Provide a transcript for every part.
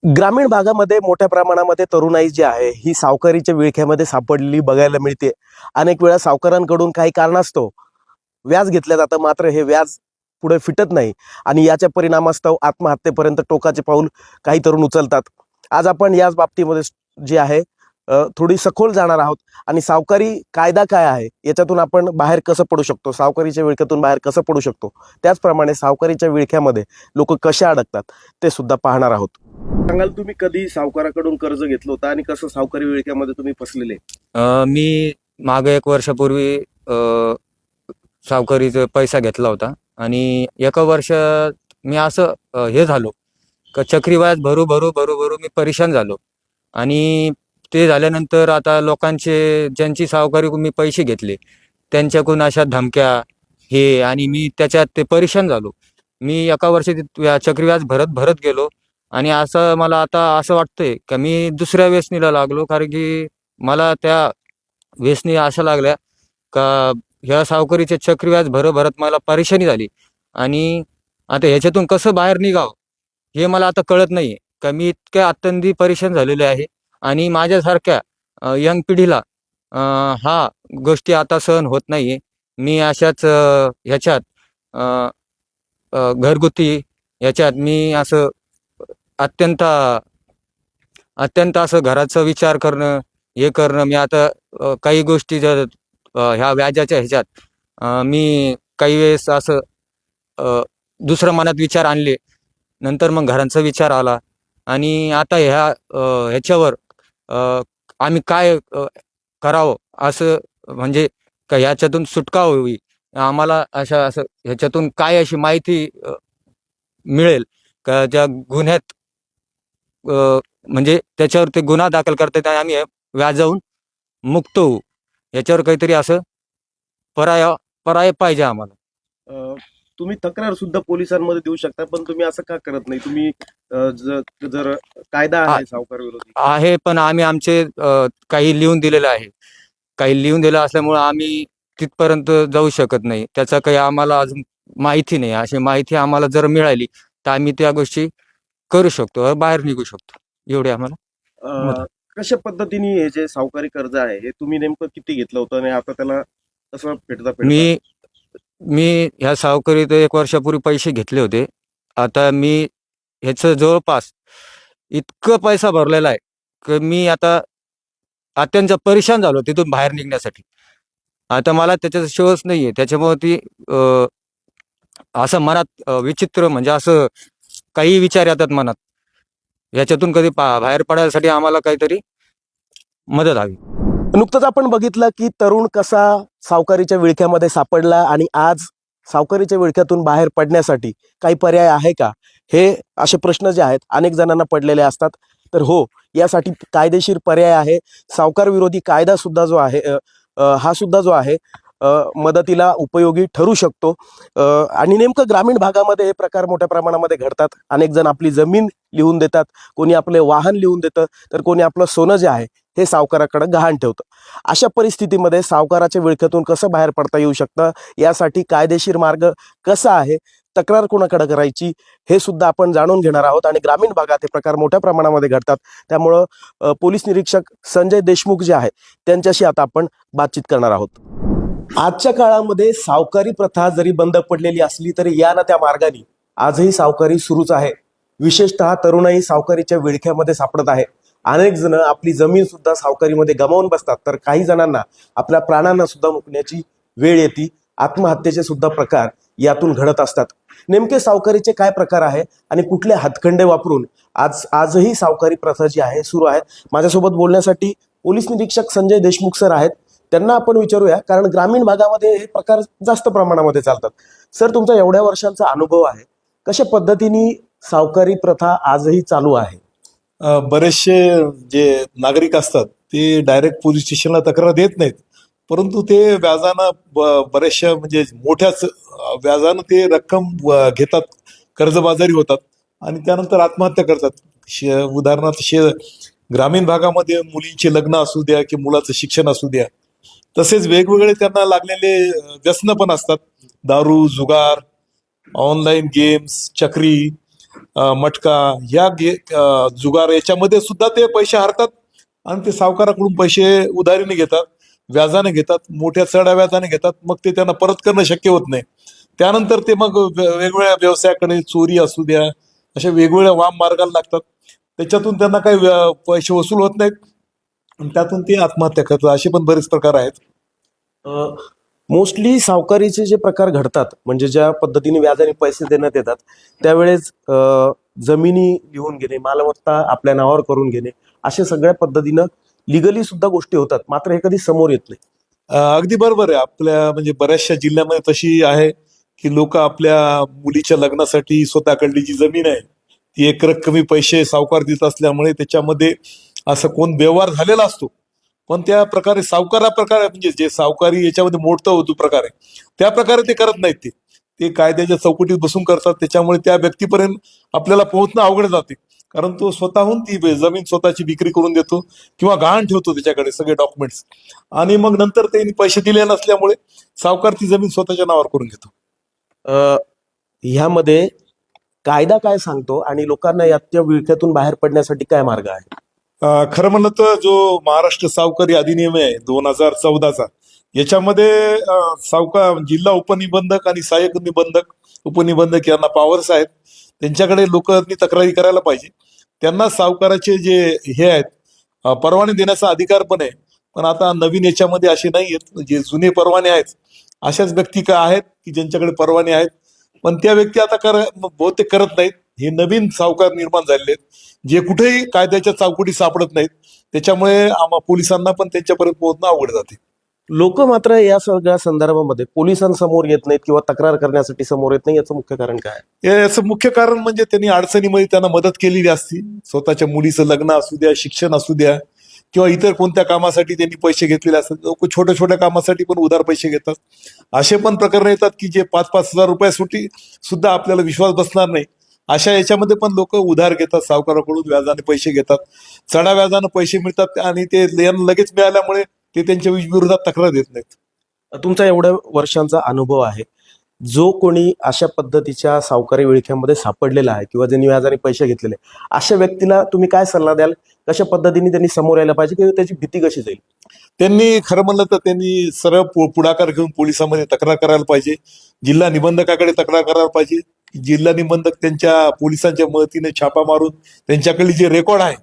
ग्रामीण भागामध्ये मोठ्या प्रमाणामध्ये तरुणाई जी आहे ही सावकारीच्या विळख्यामध्ये सापडलेली बघायला मिळते. अनेक वेळा सावकारांकडून काही कारणास्तव व्याज घेतलं जातं, मात्र हे व्याज पुढे फिटत नाही आणि याच्या परिणामास्तव आत्महत्येपर्यंत टोकाचे पाऊल काही तरुण उचलतात. आज आपण याच बाबतीमध्ये जे आहे थोडी सखोल जाणार आहोत आणि सावकारी कायदा काय आहे याच्यातून आपण बाहेर कसं पडू शकतो, सावकारीच्या विळख्यातून बाहेर कसं पडू शकतो, त्याचप्रमाणे सावकारीच्या विळख्यामध्ये लोक कसे अडकतात ते सुद्धा पाहणार आहोत. सांगाल तुम्ही कधी सावकाराकडून कर्ज घेतलं होतं आणि कसं सावकारी विळख्यामध्ये तुम्ही फसलेले? मी मागे 1 वर्षापूर्वी सावकारीचा पैसा घेतला होता आणि एका वर्षात मी असं हे झालो का चक्रीव्याज भरू भरू भरू भरू मी परेशान झालो. आणि ते झाल्यानंतर आता लोकांचे ज्यांची सावकारी मी पैसे घेतले त्यांच्याकडून अशा धमक्या हे आणि मी त्याच्यात ते परेशान झालो. मी एका वर्षी चक्रीव्याज भरत भरत गेलो आणि असं मला आता असं वाटतंय का मी दुसऱ्या व्यसनीला लागलो, कारण की मला त्या व्यसनी अशा लागल्या का ह्या सावकारीचे चक्रव्याज भरत मला परेशानी झाली. आणि आता ह्याच्यातून कसं बाहेर निघावं हे मला आता कळत नाहीये का मी इतक्या अत्यंत परेशान झालेले आहे. आणि माझ्यासारख्या यंग पिढीला हा गोष्टी आता सहन होत नाहीये. मी अशाच ह्याच्यात घरगुती ह्याच्यात मी असं अत्यंत अत्यंत असं घराचा विचार करणं हे करणं मी आता काही गोष्टी जर ह्या व्याजाच्या ह्याच्यात मी काही वेळेस असं दुसरं मनात विचार आणले. नंतर मग घरांचा विचार आला आणि आता ह्याच्यावर आम्ही काय करावं असं म्हणजे का ह्याच्यातून सुटका व्हावी आम्हाला असं ह्याच्यातून काय अशी माहिती मिळेल का ज्या गुन्ह्यात म्हणजे त्याच्यावर ते गुन्हा दाखल करतात आणि आम्ही व्याजाहून मुक्त होऊ. याच्यावर काहीतरी असं पर्याय पर्याय पाहिजे आम्हाला. तुम्ही तक्रार सुद्धा पोलिसांमध्ये देऊ शकता, पण तुम्ही असं का करत नाही? तुम्ही जर कायदा आहे सावकार विरोधी आहे पण आम्ही आमचे काही लिहून दिलेलं आहे. काही लिहून दिलं असल्यामुळं आम्ही तिथपर्यंत जाऊ शकत नाही. त्याचा काही आम्हाला अजून माहिती नाही. अशी माहिती आम्हाला जर मिळाली तर आम्ही त्या गोष्टी करू शकतो, बाहेर निघू शकतो. एवढे आम्हाला कशा पद्धतीने हे जे सावकारी कर्ज आहे हे तुम्ही नेमकं किती घेतलं होतं आणि आता त्याला कसं फेडता? मी मी ह्या सावकारीत 1 वर्षापूर्वी पैसे घेतले होते. आता मी ह्याचं जवळपास इतकं पैसा भरलेला आहे की मी आता अत्यंत परेशान झालो तिथून बाहेर निघण्यासाठी. आता मला त्याच्यात शोच नाहीये. त्याच्यामुळे ती असं मनात विचित्र म्हणजे असं काही विचार येतात मनात. याच्यातून कधी बाहेर पडायसाठी आम्हाला काहीतरी मदत हवी. नुकतंच आपण बघितलं की तरुण कसा सावकारीच्या विळख्यामध्ये सापडला आणि आज सावकारीच्या विळख्यातून बाहेर पडण्यासाठी काही पर्याय आहे का, हे असे प्रश्न जे आहेत अनेक जणांना पडलेले असतात. तर हो, यासाठी कायदेशीर पर्याय आहे. सावकार विरोधी कायदा सुद्धा जो आहे हा सुद्धा जो आहे मदतीला उपयोगी ठरू शकतो. आणि नेमकं ग्रामीण भागामध्ये हे प्रकार मोठ्या प्रमाणामध्ये घडतात. अनेक जण आपली जमीन लिहून देतात, कोणी आपले वाहन लिहून देतं, तर कोणी आपलं सोनं जे आहे हे सावकाराकडे गहाण ठेवतं. अशा परिस्थितीमध्ये सावकाराच्या विळख्यातून कसं बाहेर पडता येऊ शकतं, यासाठी कायदेशीर मार्ग कसा आहे, तक्रार कोणाकडे करायची, हे सुद्धा आपण जाणून घेणार आहोत. आणि ग्रामीण भागात हे प्रकार मोठ्या प्रमाणामध्ये घडतात. त्यामुळं पोलीस निरीक्षक संजय देशमुख जे आहेत त्यांच्याशी आता आपण बातचीत करणार आहोत. आजच्या काळामध्ये सावकारी प्रथा जरी बंद पडलेली असली तरी या ना त्या मार्गाने आजही सावकारी सुरूच आहे. विशेषतः तरुणाई सावकारीच्या विळख्यामध्ये सापडत आहे. अनेक जण आपली जमीन सुद्धा सावकारीमध्ये गमावून बसतात, तर काही जणांना आपल्या प्राणांना सुद्धा मुकण्याची वेळ येते. आत्महत्येचे सुद्धा प्रकार यातून घडत असतात. नेमके सावकारीचे काय प्रकार आहे आणि कुठले हातखंडे वापरून आजही सावकारी प्रथा जी आहे सुरू आहे? माझ्यासोबत बोलण्यासाठी पोलीस निरीक्षक संजय देशमुख सर आहेत. त्यांना आपण विचारूया, कारण ग्रामीण भागामध्ये हे प्रकार जास्त प्रमाणामध्ये चालतात. सर, तुमचा एवढ्या वर्षांचा अनुभव आहे, कशा पद्धतीने सावकारी प्रथा आजही चालू आहे? बरेचसे जे नागरिक असतात ते डायरेक्ट पोलीस स्टेशनला तक्रार देत नाहीत, परंतु ते व्याजानं बऱ्याचशा म्हणजे मोठ्याच व्याजानं ते रक्कम घेतात, कर्जबाजारी होतात आणि त्यानंतर आत्महत्या करतात. उदाहरणार्थ ग्रामीण भागामध्ये मुलींचे लग्न असू द्या की मुलाचं शिक्षण असू द्या, तसेच वेगवेगळे त्यांना लागलेले व्यसनं पण असतात. दारू, जुगार, ऑनलाईन गेम्स, चक्री मटका या जुगार याच्यामध्ये सुद्धा ते पैसे हरतात आणि ते सावकाराकडून पैसे उधारीने घेतात, व्याजाने घेतात, मोठ्या चढ्या व्याजाने घेतात. मग ते त्यांना परत करणं शक्य होत नाही. त्यानंतर ते मग वेगवेगळ्या व्यवसायाकडे, चोरी असू द्या, अशा वेगवेगळ्या वाम मार्गाला लागतात. त्याच्यातून त्यांना काही पैसे वसूल होत नाहीत आणि त्यातून ते आत्महत्या करतात. असे पण बरेच प्रकार आहेत. मोस्टली सावकारीचे जे प्रकार घडतात, म्हणजे ज्या पद्धतीने व्याजाने पैसे देण्यात येतात, त्यावेळेस जमिनी लिहून घेणे, मालमत्ता आपल्या नावावर करून घेणे, अशा सगळ्या पद्धतीनं लिगली सुद्धा गोष्टी होतात, मात्र हे कधी समोर येत नाही. अगदी बरोबर आहे. आपल्या म्हणजे बऱ्याचशा जिल्ह्यामध्ये तशी आहे की लोक आपल्या मुलीच्या लग्नासाठी स्वतःकडली जी जमीन आहे ती एक रक्कमी पैसे सावकार देत असल्यामुळे त्याच्यामध्ये असं कोण व्यवहार झालेला असतो, पण त्या प्रकारे प्रकारे म्हणजे जे सावकारी याच्यामध्ये मोडतं होतो प्रकारे, त्या प्रकारे ते करत नाहीत. ते कायद्याच्या चौकटीत बसून करतात. त्याच्यामुळे त्या व्यक्तीपर्यंत आपल्याला पोहोचणं अवघड जाते, कारण तो स्वतःहून ती जमीन स्वतःची विक्री करून देतो किंवा गहाण ठेवतो त्याच्याकडे सगळे डॉक्युमेंट्स, आणि मग नंतर त्यांनी पैसे दिले नसल्यामुळे सावकार ती जमीन स्वतःच्या नावावर करून घेतो. ह्यामध्ये कायदा काय सांगतो आणि लोकांना या विळख्यातून बाहेर पडण्यासाठी काय मार्ग आहे? खरं म्हणलं तर जो महाराष्ट्र सावकारी अधिनियम आहे 2014चा, याच्यामध्ये सावकार जिल्हा उपनिबंधक आणि सहाय्यक उपनिबंधक यांना पॉवर्स आहेत. त्यांच्याकडे लोकांनी तक्रारी करायला पाहिजे. त्यांना सावकाराचे जे हे आहेत परवाने देण्याचा अधिकार पण आहे. पण आता नवीन याच्यामध्ये असे नाही आहेत. जे जुने परवाने आहेत अशाच व्यक्ती का आहेत की ज्यांच्याकडे परवाने आहेत, पण त्या व्यक्ती आता बहुतेक करत नाहीत. हे नवीन सावकार निर्माण झालेले आहेत जे कुठेही कायद्याच्या चौकटी सापडत नाहीत. त्याच्यामुळे पोलिसांना पण त्यांच्यापर्यंत पोहोचणं अवघड जाते. लोक मात्र या सगळ्या संदर्भामध्ये पोलिसांसमोर येत नाहीत किंवा तक्रार करण्यासाठी समोर येत नाही. याचं मुख्य कारण काय आहे? याचं मुख्य कारण म्हणजे त्यांनी अडचणीमध्ये त्यांना मदत केलेली असती. स्वतःच्या मुलीचं लग्न असू द्या, शिक्षण असू द्या, किंवा इतर कोणत्या कामासाठी त्यांनी पैसे घेतलेले असतात. लोक छोट्या छोट्या कामासाठी पण उधार पैसे घेतात. असे पण प्रकरण येतात की जे 5-5 हजार रुपयासाठी सुद्धा आपल्याला विश्वास बसणार नाही, अशा याच्यामध्ये पण लोक उधार घेतात, सावकाराकडून व्याजाने पैसे घेतात, चढा व्याजाने पैसे मिळतात आणि ते लगेच मिळाल्यामुळे ते त्यांच्या विरोधात तक्रार देत नाहीत. तुमचा एवढ्या वर्षांचा अनुभव आहे, जो कोणी अशा पद्धतीच्या सावकारी विळख्यामध्ये सापडलेला आहे किंवा ज्यांनी व्याजाने पैसे घेतलेले, अशा व्यक्तीला तुम्ही काय सल्ला द्याल? कशा पद्धतीने त्यांनी समोर यायला पाहिजे किंवा त्याची भीती कशी जाईल? त्यांनी खरं म्हणलं तर त्यांनी सरळ पुढाकार घेऊन पोलिसांमध्ये तक्रार करायला पाहिजे. जिल्हा निबंधकाकडे तक्रार करायला पाहिजे. जिल्हा निबंधक त्यांच्या पोलिसांच्या मदतीने छापा मारून त्यांच्याकडे जे रेकॉर्ड आहे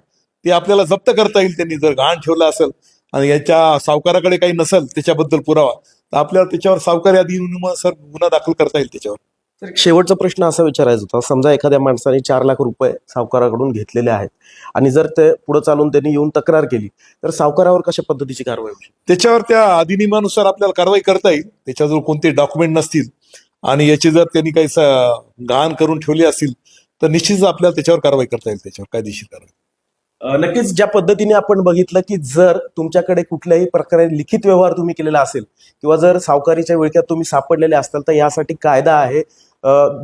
ते आपल्याला जप्त करता येईल. त्यांनी जर गहाण ठेवलं असेल आणि याच्या सावकाराकडे काही नसेल त्याच्याबद्दल पुरावा, तर आपल्याला त्याच्यावर सावकारी अधिनियमानुसार गुन्हा दाखल करता येईल त्याच्यावर. तर शेवटचा प्रश्न असा विचारायचा होता, समजा एखाद्या माणसाने 4 लाख रुपये सावकाराकडून घेतलेले आहेत आणि जर ते पुढे चालून त्यांनी येऊन तक्रार केली, तर सावकारावर कशा पद्धतीची कारवाई होईल? त्याच्यावर त्या अधिनियमानुसार आपल्याला कारवाई करता येईल. त्याच्याजवळ कोणते डॉक्युमेंट नसतील आणि याची जर त्यांनी काही गहाण करून ठेवली असतील तर निश्चितच आपल्याला त्याच्यावर कारवाई करता येईल, त्याच्यावर कायदेशीर कारवाई. नक्कीच ज्या पद्धतीने आपण बघितलं की जर तुमच्याकडे कुठल्याही प्रकारे लिखित व्यवहार तुम्ही केलेला असेल किंवा जर सावकारीच्या विळख्यात तुम्ही सापडलेले असताल, तर यासाठी कायदा आहे.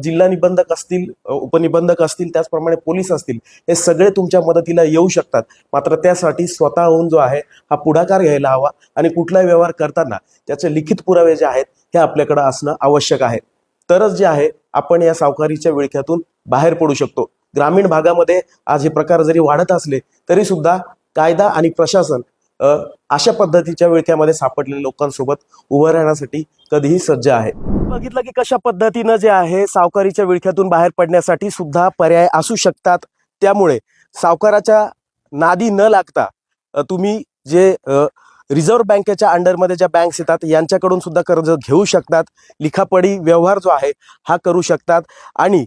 जिल्हा निबंधक असतील, उपनिबंधक असतील, त्याचप्रमाणे पोलीस असतील, हे सगळे तुमच्या मदतीला येऊ शकतात. मात्र त्यासाठी स्वतःहून जो आहे हा पुढाकार घ्यायला हवा आणि कुठलाही व्यवहार करताना त्याचे लिखित पुरावे जे आहेत हे आपल्याकडे असणं आवश्यक आहे. तरच जे आहे आपण या सावकारीच्या विळख्यातून बाहेर पडू शकतो. ग्रामीण भागामध्ये आज हे प्रकार जरी वाढत असले तरी सुद्धा कायदा आणि प्रशासन अशा पद्धतीच्या विळख्यामध्ये सापडलेल्या लोकांसोबत उभं राहण्यासाठी कधीही सज्ज आहे. बघितलं की कशा पद्धतीनं जे आहे सावकारीच्या विळख्यातून बाहेर पडण्यासाठी सुद्धा पर्याय असू शकतात. त्यामुळे सावकाराच्या नादी न लागता तुम्ही जे रिझर्व्ह बँकेच्या अंडरमध्ये ज्या बँक्स येतात यांच्याकडून सुद्धा कर्ज घेऊ शकतात. लिखापडी व्यवहार जो आहे हा करू शकतात. आणि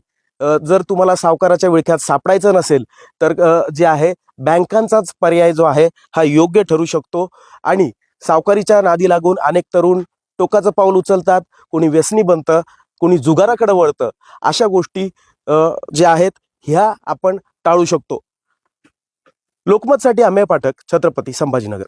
जर तुम्हाला सावकाराच्या विळख्यात सापडायचं नसेल तर जे आहे बँकांचाच पर्याय जो आहे हा योग्य ठरू शकतो. आणि सावकारीच्या नादी लागून अनेक तरुण टोकाचं पाऊल उचलतात, कोणी व्यसनी बनतं, कोणी जुगाराकडे वळतं. अशा गोष्टी ज्या आहेत ह्या आपण टाळू शकतो. लोकमतसाठी अमेय पाठक, छत्रपती संभाजीनगर.